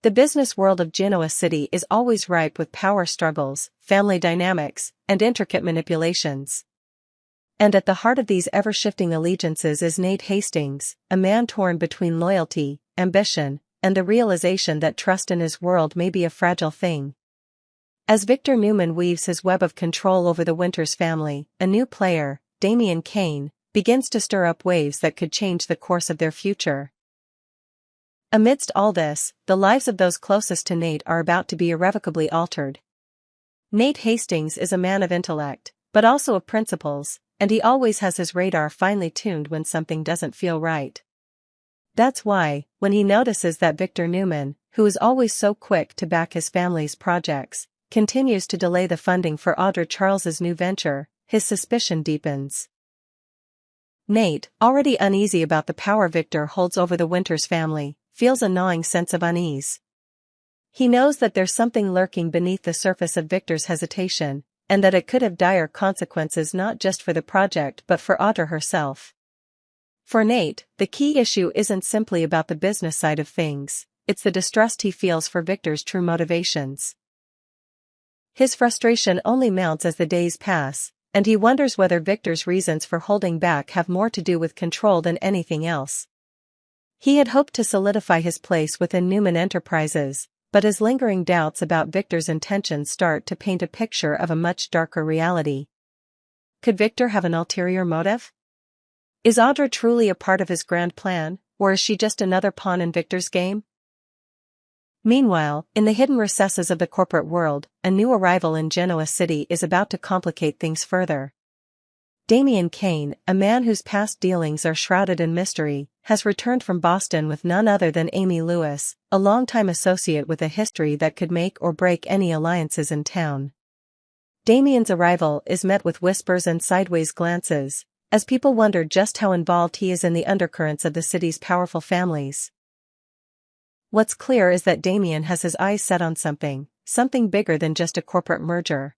The business world of Genoa City is always ripe with power struggles, family dynamics, and intricate manipulations. And at the heart of these ever-shifting allegiances is Nate Hastings, a man torn between loyalty, ambition, and the realization that trust in his world may be a fragile thing. As Victor Newman weaves his web of control over the Winters family, a new player, Damian Kane, begins to stir up waves that could change the course of their future. Amidst all this, the lives of those closest to Nate are about to be irrevocably altered. Nate Hastings is a man of intellect, but also of principles, and he always has his radar finely tuned when something doesn't feel right. That's why, when he notices that Victor Newman, who is always so quick to back his family's projects, continues to delay the funding for Audra Charles's new venture, his suspicion deepens. Nate, already uneasy about the power Victor holds over the Winters family, feels a gnawing sense of unease. He knows that there's something lurking beneath the surface of Victor's hesitation, and that it could have dire consequences not just for the project but for Audra herself. For Nate, the key issue isn't simply about the business side of things, it's the distrust he feels for Victor's true motivations. His frustration only mounts as the days pass, and he wonders whether Victor's reasons for holding back have more to do with control than anything else. He had hoped to solidify his place within Newman Enterprises, but his lingering doubts about Victor's intentions start to paint a picture of a much darker reality. Could Victor have an ulterior motive? Is Audra truly a part of his grand plan, or is she just another pawn in Victor's game? Meanwhile, in the hidden recesses of the corporate world, a new arrival in Genoa City is about to complicate things further. Damian Kane, a man whose past dealings are shrouded in mystery, has returned from Boston with none other than Amy Lewis, a longtime associate with a history that could make or break any alliances in town. Damian's arrival is met with whispers and sideways glances, as people wonder just how involved he is in the undercurrents of the city's powerful families. What's clear is that Damian has his eyes set on something bigger than just a corporate merger.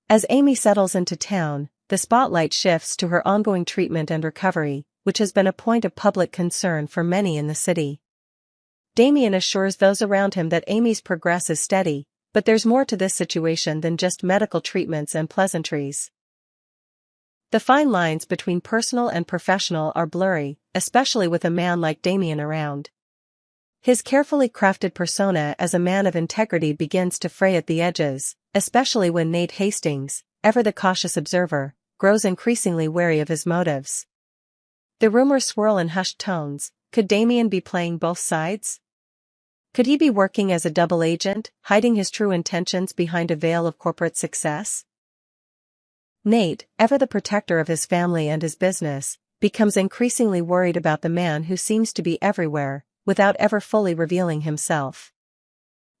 As Amy settles into town, the spotlight shifts to her ongoing treatment and recovery, which has been a point of public concern for many in the city. Damian assures those around him that Amy's progress is steady, but there's more to this situation than just medical treatments and pleasantries. The fine lines between personal and professional are blurry, especially with a man like Damian around. His carefully crafted persona as a man of integrity begins to fray at the edges, especially when Nate Hastings, ever the cautious observer, grows increasingly wary of his motives. The rumors swirl in hushed tones. Could Damian be playing both sides? Could he be working as a double agent, hiding his true intentions behind a veil of corporate success? Nate, ever the protector of his family and his business, becomes increasingly worried about the man who seems to be everywhere, without ever fully revealing himself.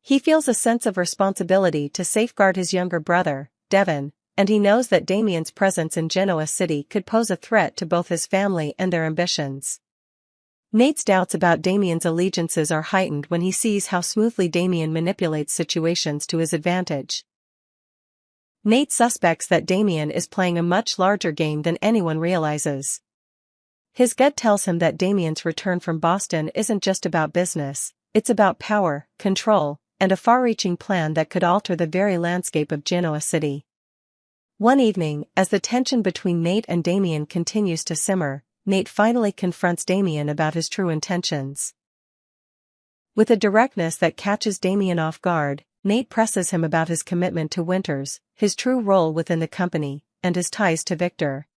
He feels a sense of responsibility to safeguard his younger brother, Devon, and he knows that Damian's presence in Genoa City could pose a threat to both his family and their ambitions. Nate's doubts about Damian's allegiances are heightened when he sees how smoothly Damian manipulates situations to his advantage. Nate suspects that Damian is playing a much larger game than anyone realizes. His gut tells him that Damian's return from Boston isn't just about business, it's about power, control, and a far-reaching plan that could alter the very landscape of Genoa City. One evening, as the tension between Nate and Damian continues to simmer, Nate finally confronts Damian about his true intentions. With a directness that catches Damian off guard, Nate presses him about his commitment to Winters, his true role within the company, and his ties to Victor.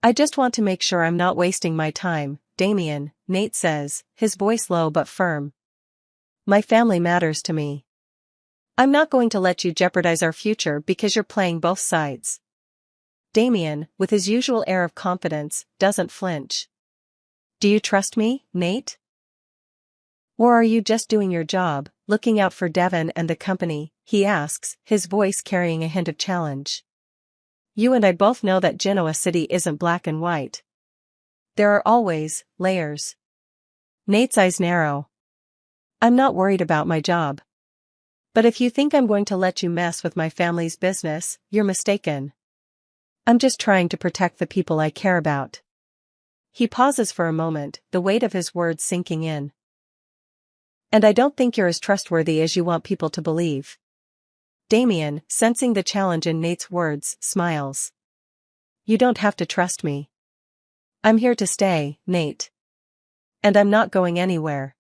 "I just want to make sure I'm not wasting my time, Damian," Nate says, his voice low but firm. "My family matters to me. I'm not going to let you jeopardize our future because you're playing both sides." Damian, with his usual air of confidence, doesn't flinch. "Do you trust me, Nate? Or are you just doing your job, looking out for Devon and the company?" he asks, his voice carrying a hint of challenge. "You and I both know that Genoa City isn't black and white. There are always layers." Nate's eyes narrow. "I'm not worried about my job. But if you think I'm going to let you mess with my family's business, you're mistaken. I'm just trying to protect the people I care about." He pauses for a moment, the weight of his words sinking in. And I don't think you're as trustworthy as you want people to believe. Damian, sensing the challenge in Nate's words, smiles. You don't have to trust me. I'm here to stay, Nate. And I'm not going anywhere.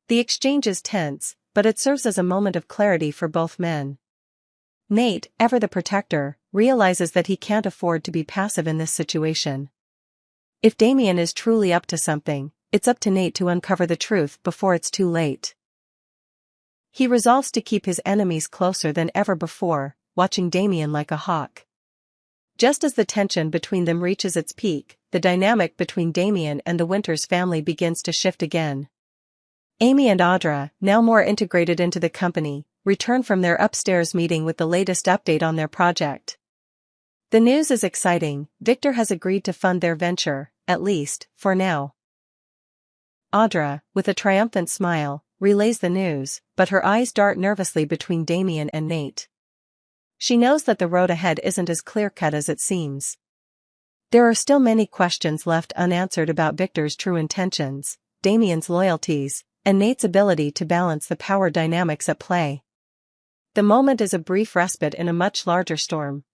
The exchange is tense, but it serves as a moment of clarity for both men. Nate, ever the protector, realizes that he can't afford to be passive in this situation. If Damian is truly up to something, it's up to Nate to uncover the truth before it's too late. He resolves to keep his enemies closer than ever before, watching Damian like a hawk. Just as the tension between them reaches its peak, the dynamic between Damian and the Winters family begins to shift again. Amy and Audra, now more integrated into the company, return from their upstairs meeting with the latest update on their project. The news is exciting. Victor has agreed to fund their venture, at least, for now. Audra, with a triumphant smile, relays the news, but her eyes dart nervously between Damian and Nate. She knows that the road ahead isn't as clear-cut as it seems. There are still many questions left unanswered about Victor's true intentions, Damian's loyalties, and Nate's ability to balance the power dynamics at play. The moment is a brief respite in a much larger storm.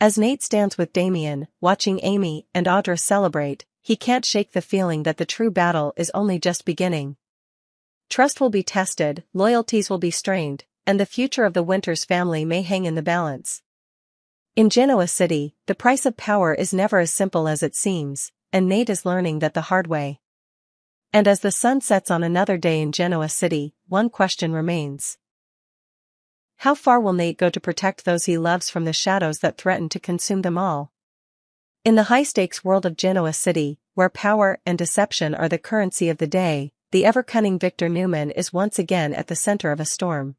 As Nate stands with Damian, watching Amy and Audra celebrate, he can't shake the feeling that the true battle is only just beginning. Trust will be tested, loyalties will be strained, and the future of the Winters family may hang in the balance. In Genoa City, the price of power is never as simple as it seems, and Nate is learning that the hard way. And as the sun sets on another day in Genoa City, one question remains. How far will Nate go to protect those he loves from the shadows that threaten to consume them all? In the high-stakes world of Genoa City, where power and deception are the currency of the day, the ever-cunning Victor Newman is once again at the center of a storm.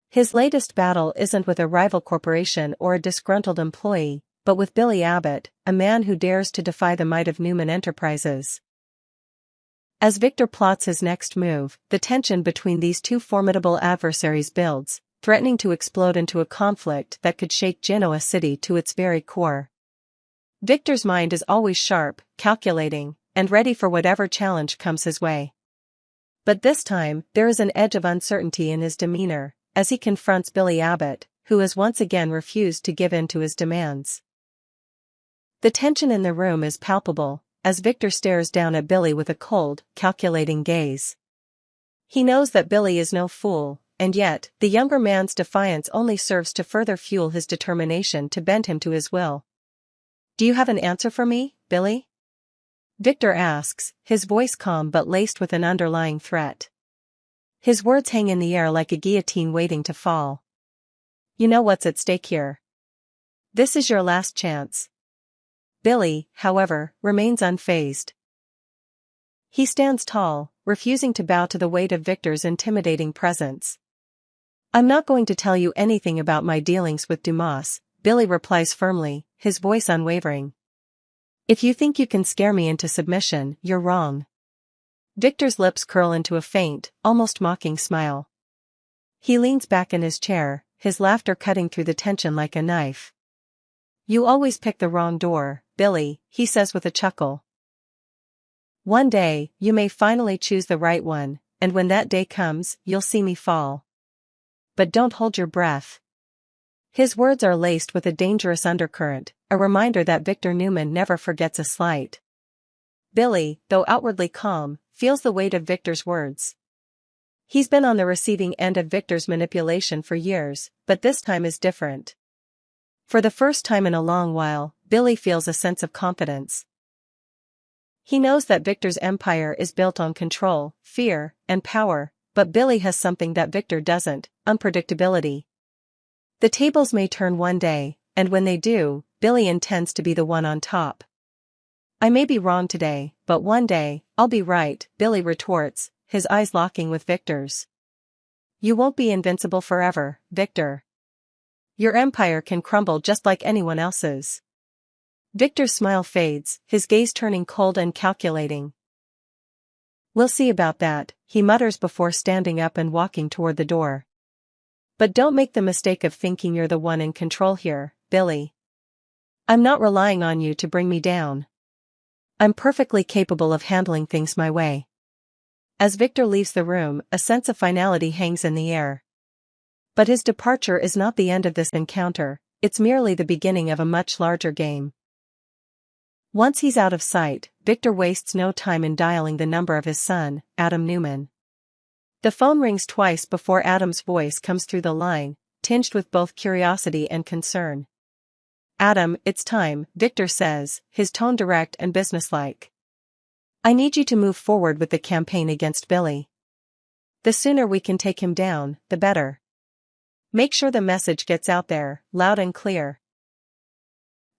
His latest battle isn't with a rival corporation or a disgruntled employee, but with Billy Abbott, a man who dares to defy the might of Newman Enterprises. As Victor plots his next move, the tension between these two formidable adversaries builds, threatening to explode into a conflict that could shake Genoa City to its very core. Victor's mind is always sharp, calculating, and ready for whatever challenge comes his way. But this time, there is an edge of uncertainty in his demeanor, as he confronts Billy Abbott, who has once again refused to give in to his demands. The tension in the room is palpable, as Victor stares down at Billy with a cold, calculating gaze. He knows that Billy is no fool, and yet, the younger man's defiance only serves to further fuel his determination to bend him to his will. Do you have an answer for me, Billy? Victor asks, his voice calm but laced with an underlying threat. His words hang in the air like a guillotine waiting to fall. You know what's at stake here. This is your last chance. Billy, however, remains unfazed. He stands tall, refusing to bow to the weight of Victor's intimidating presence. I'm not going to tell you anything about my dealings with Dumas, Billy replies firmly, his voice unwavering. If you think you can scare me into submission, you're wrong. Victor's lips curl into a faint, almost mocking smile. He leans back in his chair, his laughter cutting through the tension like a knife. You always pick the wrong door, Billy, he says with a chuckle. One day, you may finally choose the right one, and when that day comes, you'll see me fall. But don't hold your breath. His words are laced with a dangerous undercurrent, a reminder that Victor Newman never forgets a slight. Billy, though outwardly calm, feels the weight of Victor's words. He's been on the receiving end of Victor's manipulation for years, but this time is different. For the first time in a long while, Billy feels a sense of confidence. He knows that Victor's empire is built on control, fear, and power, but Billy has something that Victor doesn't, unpredictability. The tables may turn one day, and when they do, Billy intends to be the one on top. I may be wrong today, but one day, I'll be right, Billy retorts, his eyes locking with Victor's. You won't be invincible forever, Victor. Your empire can crumble just like anyone else's. Victor's smile fades, his gaze turning cold and calculating. We'll see about that, he mutters before standing up and walking toward the door. But don't make the mistake of thinking you're the one in control here, Billy. I'm not relying on you to bring me down. I'm perfectly capable of handling things my way. As Victor leaves the room, a sense of finality hangs in the air. But his departure is not the end of this encounter, it's merely the beginning of a much larger game. Once he's out of sight, Victor wastes no time in dialing the number of his son, Adam Newman. The phone rings twice before Adam's voice comes through the line, tinged with both curiosity and concern. "Adam, it's time," Victor says, his tone direct and businesslike. "I need you to move forward with the campaign against Billy. The sooner we can take him down, the better. Make sure the message gets out there, loud and clear."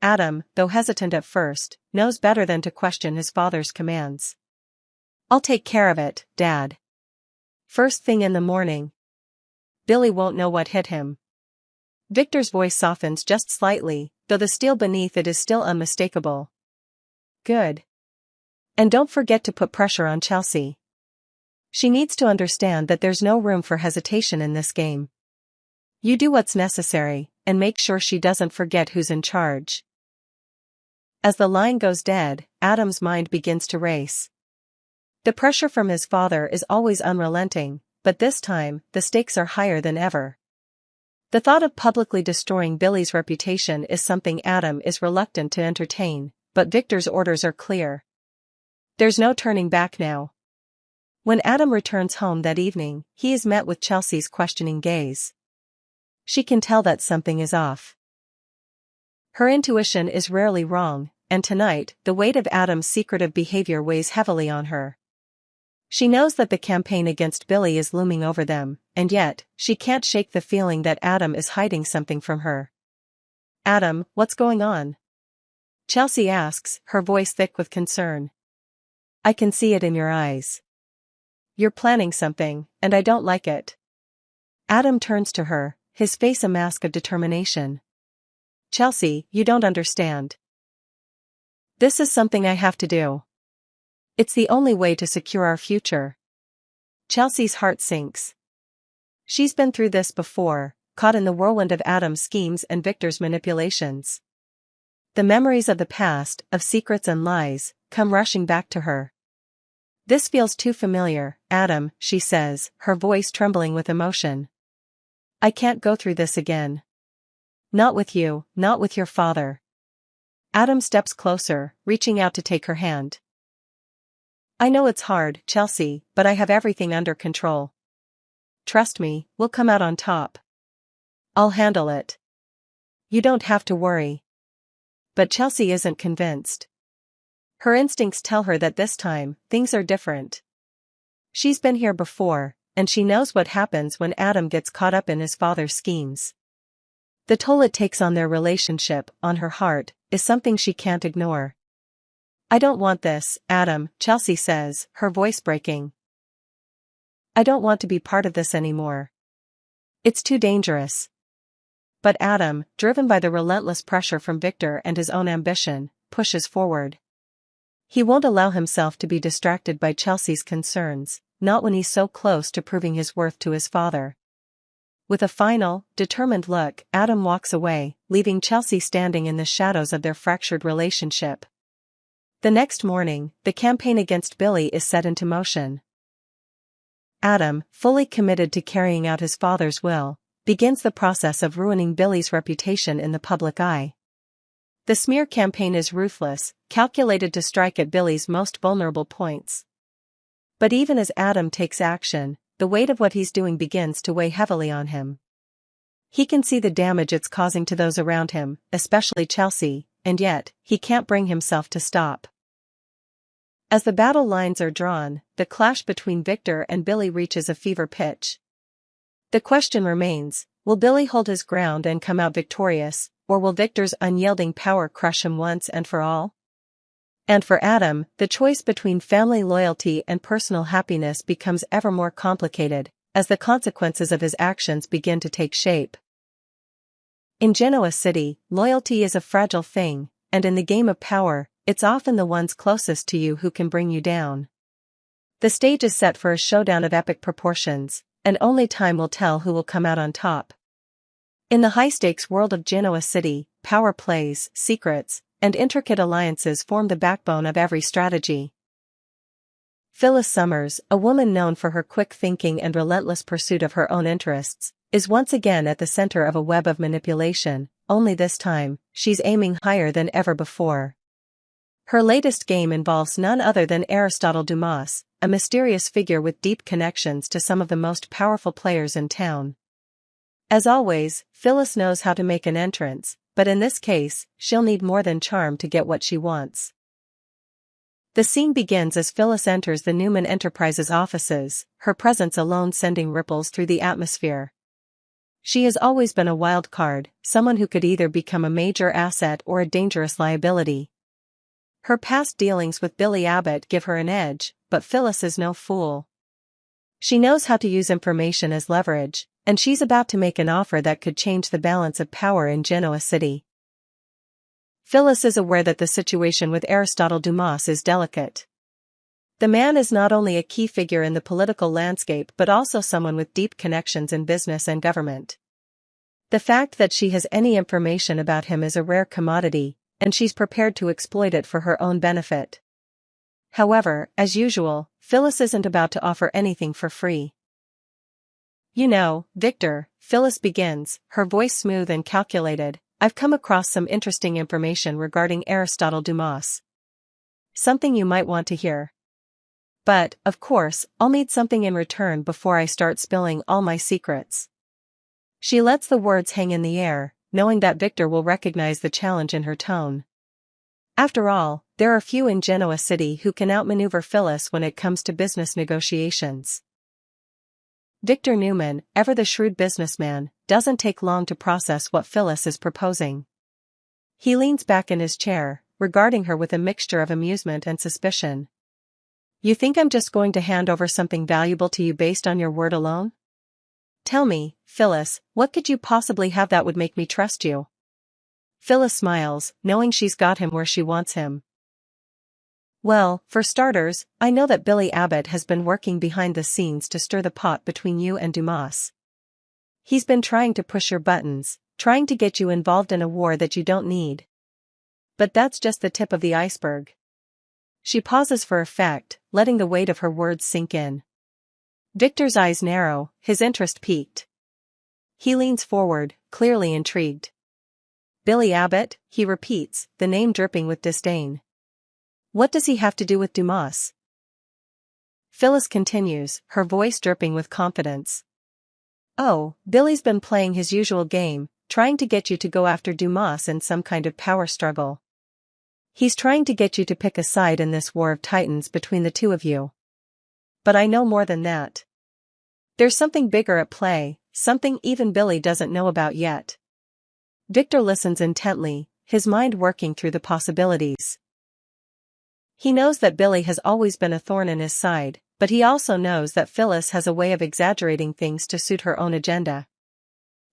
Adam, though hesitant at first, knows better than to question his father's commands. "I'll take care of it, Dad. First thing in the morning. Billy won't know what hit him." Victor's voice softens just slightly, though the steel beneath it is still unmistakable. "Good. And don't forget to put pressure on Chelsea. She needs to understand that there's no room for hesitation in this game. You do what's necessary, and make sure she doesn't forget who's in charge." As the line goes dead, Adam's mind begins to race. The pressure from his father is always unrelenting, but this time, the stakes are higher than ever. The thought of publicly destroying Billy's reputation is something Adam is reluctant to entertain, but Victor's orders are clear. There's no turning back now. When Adam returns home that evening, he is met with Chelsea's questioning gaze. She can tell that something is off. Her intuition is rarely wrong, and tonight, the weight of Adam's secretive behavior weighs heavily on her. She knows that the campaign against Billy is looming over them, and yet, she can't shake the feeling that Adam is hiding something from her. "Adam, what's going on?" Chelsea asks, her voice thick with concern. "I can see it in your eyes. You're planning something, and I don't like it." Adam turns to her, his face a mask of determination. "Chelsea, you don't understand. This is something I have to do. It's the only way to secure our future." Chelsea's heart sinks. She's been through this before, caught in the whirlwind of Adam's schemes and Victor's manipulations. The memories of the past, of secrets and lies, come rushing back to her. "This feels too familiar, Adam," she says, her voice trembling with emotion. "I can't go through this again. Not with you, not with your father." Adam steps closer, reaching out to take her hand. "I know it's hard, Chelsea, but I have everything under control. Trust me, we'll come out on top. I'll handle it. You don't have to worry." But Chelsea isn't convinced. Her instincts tell her that this time, things are different. She's been here before, and she knows what happens when Adam gets caught up in his father's schemes. The toll it takes on their relationship, on her heart, is something she can't ignore. "I don't want this, Adam," Chelsea says, her voice breaking. "I don't want to be part of this anymore. It's too dangerous." But Adam, driven by the relentless pressure from Victor and his own ambition, pushes forward. He won't allow himself to be distracted by Chelsea's concerns, not when he's so close to proving his worth to his father. With a final, determined look, Adam walks away, leaving Chelsea standing in the shadows of their fractured relationship. The next morning, the campaign against Billy is set into motion. Adam, fully committed to carrying out his father's will, begins the process of ruining Billy's reputation in the public eye. The smear campaign is ruthless, calculated to strike at Billy's most vulnerable points. But even as Adam takes action, the weight of what he's doing begins to weigh heavily on him. He can see the damage it's causing to those around him, especially Chelsea, and yet, he can't bring himself to stop. As the battle lines are drawn, the clash between Victor and Billy reaches a fever pitch. The question remains, will Billy hold his ground and come out victorious, or will Victor's unyielding power crush him once and for all? And for Adam, the choice between family loyalty and personal happiness becomes ever more complicated, as the consequences of his actions begin to take shape. In Genoa City, loyalty is a fragile thing, and in the game of power, it's often the ones closest to you who can bring you down. The stage is set for a showdown of epic proportions, and only time will tell who will come out on top. In the high-stakes world of Genoa City, power plays, secrets, and intricate alliances form the backbone of every strategy. Phyllis Summers, a woman known for her quick thinking and relentless pursuit of her own interests, is once again at the center of a web of manipulation, only this time, she's aiming higher than ever before. Her latest game involves none other than Aristotle Dumas, a mysterious figure with deep connections to some of the most powerful players in town. As always, Phyllis knows how to make an entrance, but in this case, she'll need more than charm to get what she wants. The scene begins as Phyllis enters the Newman Enterprises offices, her presence alone sending ripples through the atmosphere. She has always been a wild card, someone who could either become a major asset or a dangerous liability. Her past dealings with Billy Abbott give her an edge, but Phyllis is no fool. She knows how to use information as leverage, and she's about to make an offer that could change the balance of power in Genoa City. Phyllis is aware that the situation with Aristotle Dumas is delicate. The man is not only a key figure in the political landscape but also someone with deep connections in business and government. The fact that she has any information about him is a rare commodity, and she's prepared to exploit it for her own benefit. However, as usual, Phyllis isn't about to offer anything for free. "You know, Victor," Phyllis begins, her voice smooth and calculated, "I've come across some interesting information regarding Aristotle Dumas. Something you might want to hear. But, of course, I'll need something in return before I start spilling all my secrets." She lets the words hang in the air, knowing that Victor will recognize the challenge in her tone. After all, there are few in Genoa City who can outmaneuver Phyllis when it comes to business negotiations. Victor Newman, ever the shrewd businessman, doesn't take long to process what Phyllis is proposing. He leans back in his chair, regarding her with a mixture of amusement and suspicion. "You think I'm just going to hand over something valuable to you based on your word alone? Tell me, Phyllis, what could you possibly have that would make me trust you?" Phyllis smiles, knowing she's got him where she wants him. "Well, for starters, I know that Billy Abbott has been working behind the scenes to stir the pot between you and Dumas. He's been trying to push your buttons, trying to get you involved in a war that you don't need. But that's just the tip of the iceberg." She pauses for effect, letting the weight of her words sink in. Victor's eyes narrow, his interest piqued. He leans forward, clearly intrigued. "Billy Abbott," he repeats, the name dripping with disdain. "What does he have to do with Dumas?" Phyllis continues, her voice dripping with confidence. "Oh, Billy's been playing his usual game, trying to get you to go after Dumas in some kind of power struggle. He's trying to get you to pick a side in this war of titans between the two of you. But I know more than that. There's something bigger at play, something even Billy doesn't know about yet." Victor listens intently, his mind working through the possibilities. He knows that Billy has always been a thorn in his side, but he also knows that Phyllis has a way of exaggerating things to suit her own agenda.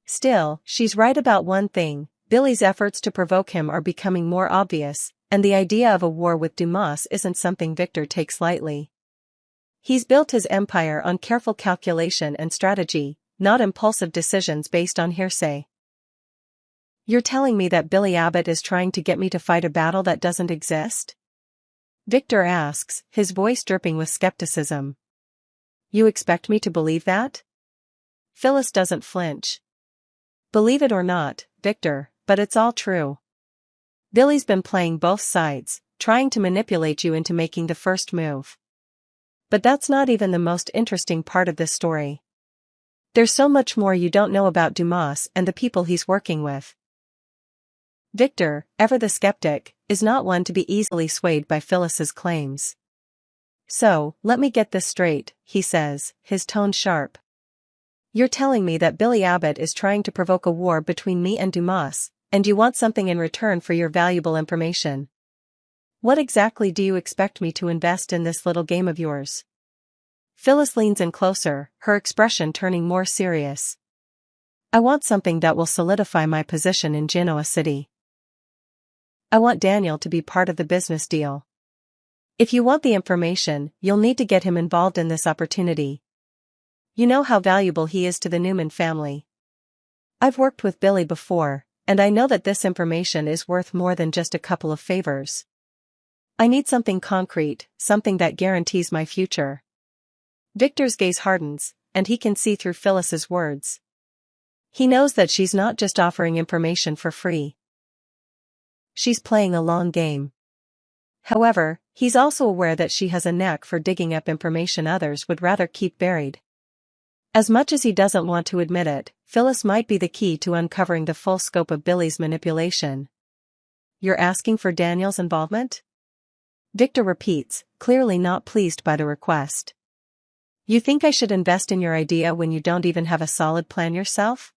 Still, she's right about one thing: Billy's efforts to provoke him are becoming more obvious, and the idea of a war with Dumas isn't something Victor takes lightly. He's built his empire on careful calculation and strategy, not impulsive decisions based on hearsay. "You're telling me that Billy Abbott is trying to get me to fight a battle that doesn't exist?" Victor asks, his voice dripping with skepticism. "You expect me to believe that?" Phyllis doesn't flinch. "Believe it or not, Victor, but it's all true. Billy's been playing both sides, trying to manipulate you into making the first move. But that's not even the most interesting part of this story. There's so much more you don't know about Dumas and the people he's working with." Victor, ever the skeptic, is not one to be easily swayed by Phyllis's claims. "So, let me get this straight," he says, his tone sharp. "You're telling me that Billy Abbott is trying to provoke a war between me and Dumas, and you want something in return for your valuable information. What exactly do you expect me to invest in this little game of yours?" Phyllis leans in closer, her expression turning more serious. "I want something that will solidify my position in Genoa City. I want Daniel to be part of the business deal. If you want the information, you'll need to get him involved in this opportunity. You know how valuable he is to the Newman family. I've worked with Billy before, and I know that this information is worth more than just a couple of favors. I need something concrete, something that guarantees my future. Victor's gaze hardens, and he can see through Phyllis's words. He knows that she's not just offering information for free. She's playing a long game. However, he's also aware that she has a knack for digging up information others would rather keep buried. As much as he doesn't want to admit it, Phyllis might be the key to uncovering the full scope of Billy's manipulation. You're asking for Daniel's involvement? Victor repeats, clearly not pleased by the request. You think I should invest in your idea when you don't even have a solid plan yourself?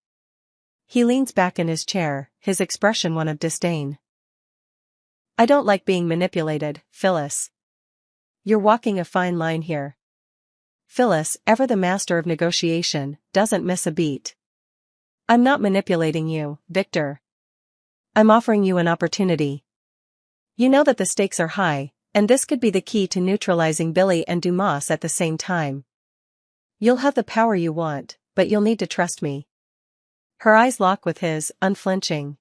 He leans back in his chair, his expression one of disdain. I don't like being manipulated, Phyllis. You're walking a fine line here. Phyllis, ever the master of negotiation, doesn't miss a beat. I'm not manipulating you, Victor. I'm offering you an opportunity. You know that the stakes are high, and this could be the key to neutralizing Billy and Dumas at the same time. You'll have the power you want, but you'll need to trust me. Her eyes lock with his, unflinching.